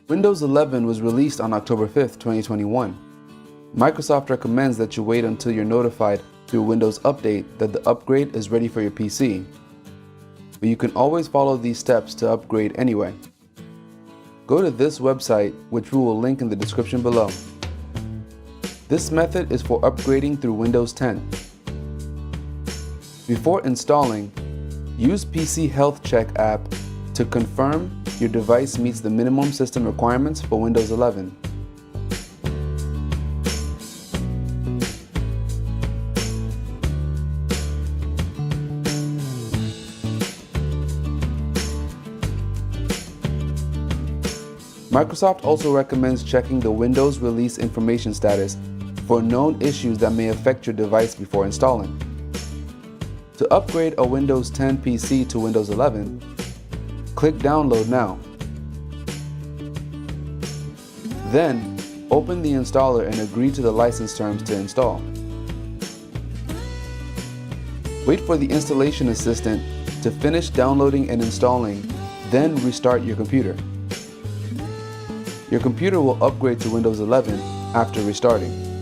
Windows 11 was released on October 5th, 2021. Microsoft recommends that you wait until you're notified through Windows Update that the upgrade is ready for your PC. But you can always follow these steps to upgrade anyway. Go to this website, which we will link in the description below. This method is for upgrading through Windows 10. Before installing, use PC Health Check app to confirm your device meets the minimum system requirements for Windows 11. Microsoft also recommends checking the Windows Release Information status for known issues that may affect your device before installing. To upgrade a Windows 10 PC to Windows 11, click Download Now. Then, open the installer and agree to the license terms to install. Wait for the installation assistant to finish downloading and installing, then restart your computer. Your computer will upgrade to Windows 11 after restarting.